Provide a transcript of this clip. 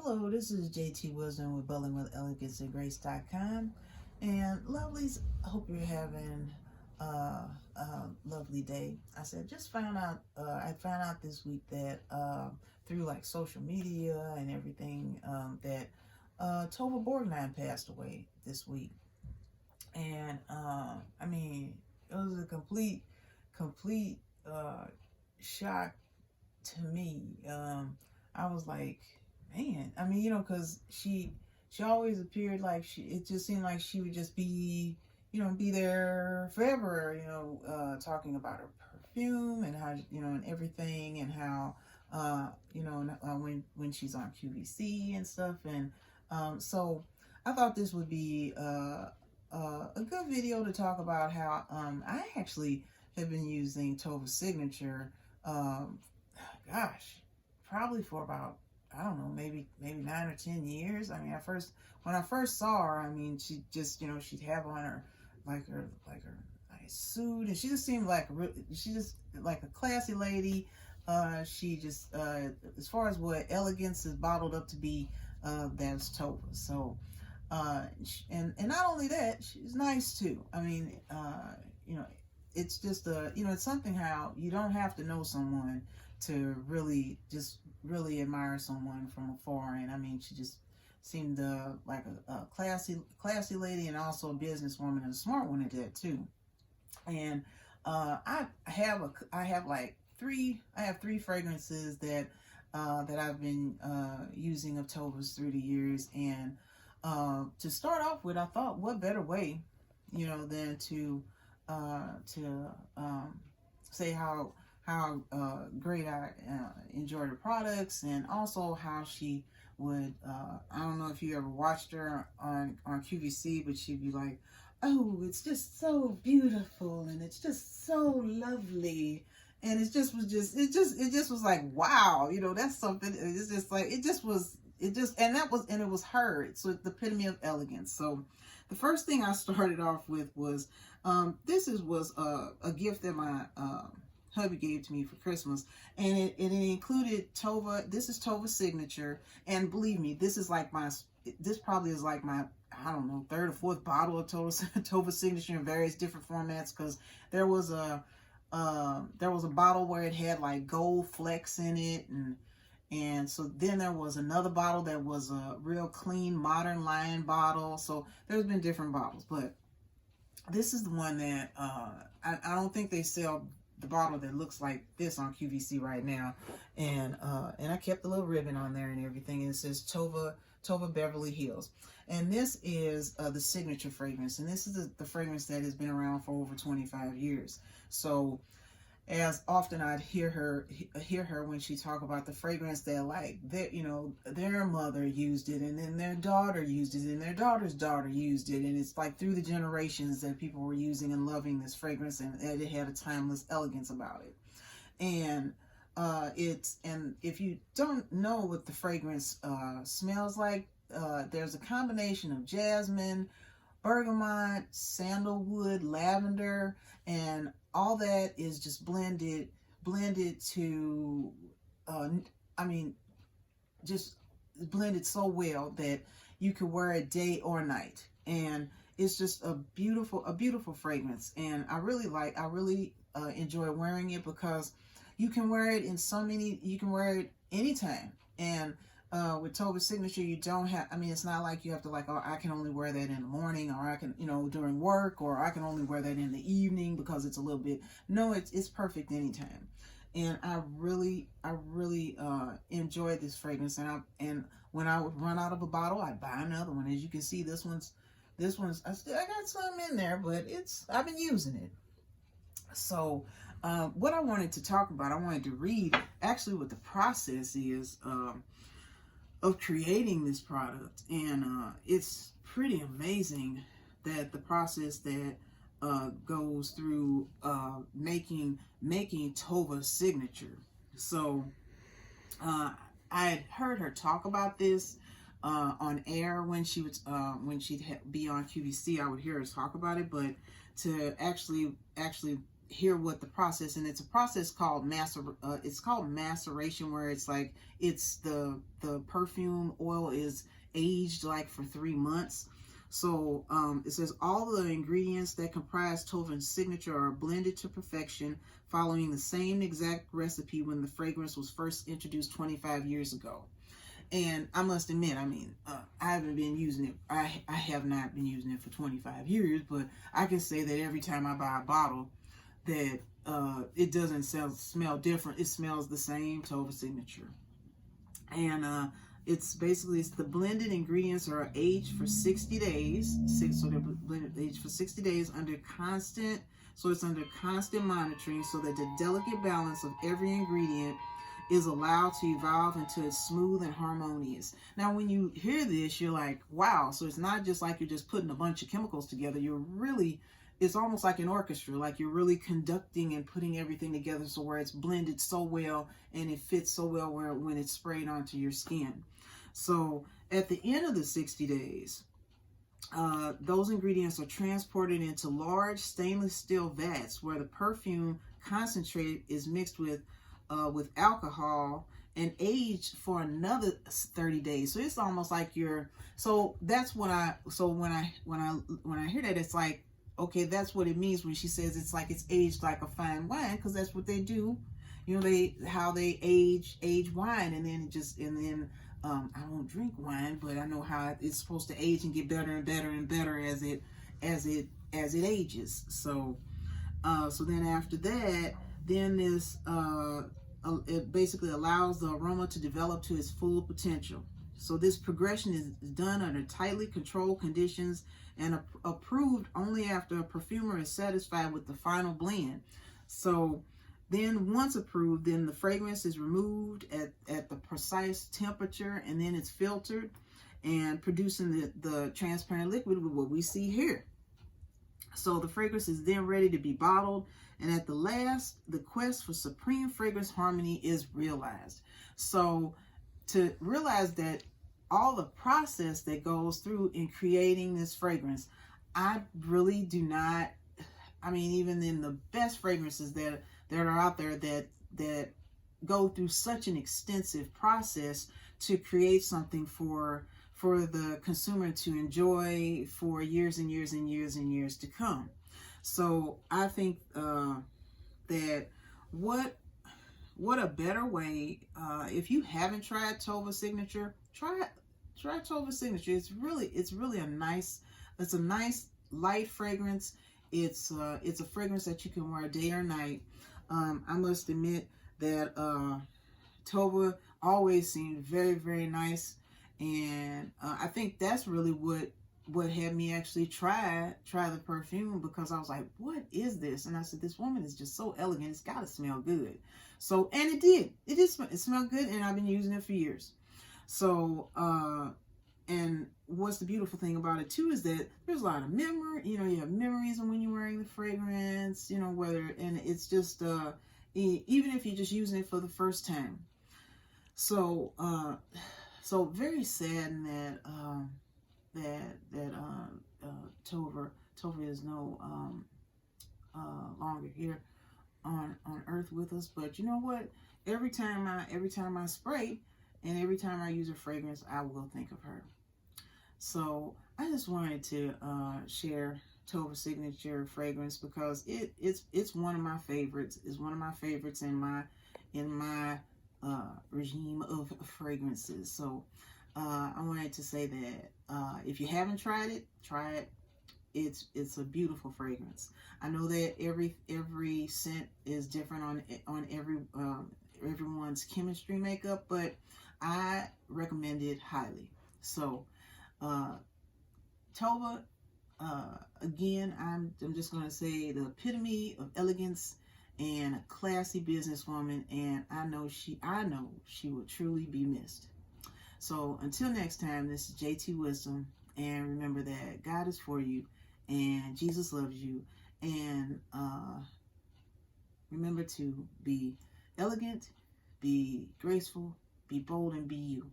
Hello, this is JTwisdom with Bubbling with Elegance at Grace.com. And lovelies, I hope you're having a lovely day. I found out this week that through like social media and everything that Tova Borgnine passed away this week. And it was a complete shock to me. I was like, man, because she always appeared like it just seemed like she would just be, be there forever, talking about her perfume and how, and everything, and how, when she's on QVC and stuff. And so I thought this would be a good video to talk about how I actually have been using Tova's signature, gosh, probably for about, I don't know, maybe 9 or 10 years. I mean, when I first saw her, she just, she'd have on her nice suit, and she just seemed like a classy lady. She just, as far as what elegance is bottled up to be, that's Tova. So, and not only that, she's nice too. It's just it's something how you don't have to know someone to really admire someone from afar. And she just seemed like a classy lady, and also a businesswoman, and a smart one at that too. And I have three fragrances that I've been using of Tova's through the years. And to start off with, I thought, what better way, than to say how great I enjoy the products, and also how she would, I don't know if you ever watched her on QVC, but she'd be like, oh, it's just so beautiful, and it's just so lovely, and it just was like, wow, that's something. It's just like, it was her. So the epitome of elegance. So the first thing I started off with was, this was a gift that my hubby gave to me for Christmas, and it included Tova. This is Tova's signature, and believe me, this probably is like my, I don't know, third or fourth bottle of Tova signature in various different formats, because there was a bottle where it had like gold flecks in it, and so then there was another bottle that was a real clean modern lion bottle. So there's been different bottles, but this is the one that I don't think they sell the bottle that looks like this on QVC right now. And I kept the little ribbon on there and everything, and it says Tova Beverly Hills. And this is the signature fragrance, and this is the fragrance that has been around for over 25 years. So as often I'd hear her when she talk about the fragrance that, like, their mother used it, and then their daughter used it, and their daughter's daughter used it, and it's like through the generations that people were using and loving this fragrance, and it had a timeless elegance about it. And and if you don't know what the fragrance smells like, there's a combination of jasmine, bergamot, sandalwood, lavender, and all that is just blended to, just blended so well that you could wear it day or night. And it's just a beautiful fragrance. And I really enjoy wearing it, because you can wear it you can wear it anytime. And with Tova's signature, you don't have, it's not like you have to, like, oh, I can only wear that in the morning, or I can, during work, or I can only wear that in the evening because it's a little bit. No, it's perfect anytime. And I really enjoy this fragrance. And when I would run out of a bottle, I'd buy another one. As you can see, this one's I got some in there, but I've been using it. So what I wanted to talk about, I wanted to read actually what the process is of creating this product. And it's pretty amazing that the process that goes through making Tova's signature. So I had heard her talk about this on air when she'd be on QVC. I would hear her talk about it, but to actually hear what the process, and it's a process called it's called maceration, where it's like it's the perfume oil is aged like for 3 months. So it says all the ingredients that comprise Tova's signature are blended to perfection, following the same exact recipe when the fragrance was first introduced 25 years ago. And I must admit, I mean, I haven't been using it. I have not been using it for 25 years, but I can say that every time I buy a bottle, that it doesn't smell different. It smells the same, Tova signature. And it's basically, it's the blended ingredients are aged for 60 days. So they're blended aged for 60 days under constant. So it's under constant monitoring, so that the delicate balance of every ingredient is allowed to evolve until it's smooth and harmonious. Now, when you hear this, you're like, wow. So it's not just like you're just putting a bunch of chemicals together. It's almost like an orchestra, like you're really conducting and putting everything together, so where it's blended so well and it fits so well when it's sprayed onto your skin. So at the end of the 60 days, those ingredients are transported into large stainless steel vats, where the perfume concentrate is mixed with alcohol and aged for another 30 days. So it's almost like that's when I hear that, it's like, okay, that's what it means when she says it's like it's aged like a fine wine, because that's what they do. You know, how they age wine, and then I don't drink wine, but I know how it's supposed to age and get better and better and better as it ages. So then after that, then it basically allows the aroma to develop to its full potential. So this progression is done under tightly controlled conditions and approved only after a perfumer is satisfied with the final blend. So then once approved, then the fragrance is removed at the precise temperature, and then it's filtered and producing the transparent liquid with what we see here. So the fragrance is then ready to be bottled, and at the last, the quest for supreme fragrance harmony is realized. So to realize that all the process that goes through in creating this fragrance, I really do not, I mean, even in the best fragrances that are out there that go through such an extensive process to create something for the consumer to enjoy for years and years and years and years to come. So I think that what a better way, if you haven't tried Tova Signature, try Tova Signature. It's really a nice light fragrance. It's a fragrance that you can wear day or night. I must admit that Tova always seemed very, very nice, and I think that's really what had me actually try the perfume, because I was like, what is this? And I said, this woman is just so elegant, it's got to smell good. So, and it smelled good, and I've been using it for years. So and what's the beautiful thing about it too is that there's a lot of memory, you have memories of when you're wearing the fragrance, and it's just even if you're just using it for the first time. So so very sad that Tova is no longer here on earth with us. But you know what? Every time I spray and every time I use a fragrance, I will think of her. So I just wanted to share Tova Signature fragrance, because it's one of my favorites. It's one of my favorites in my regime of fragrances. So I wanted to say that if you haven't tried it, try it. It's a beautiful fragrance. I know that every scent is different on everyone's chemistry makeup, but I recommend it highly. So Tova, again, I'm just going to say the epitome of elegance and a classy businesswoman, and I know she will truly be missed. So until next time, this is JTwisdom, and remember that God is for you, and Jesus loves you, and remember to be elegant, be graceful, be bold, and be you.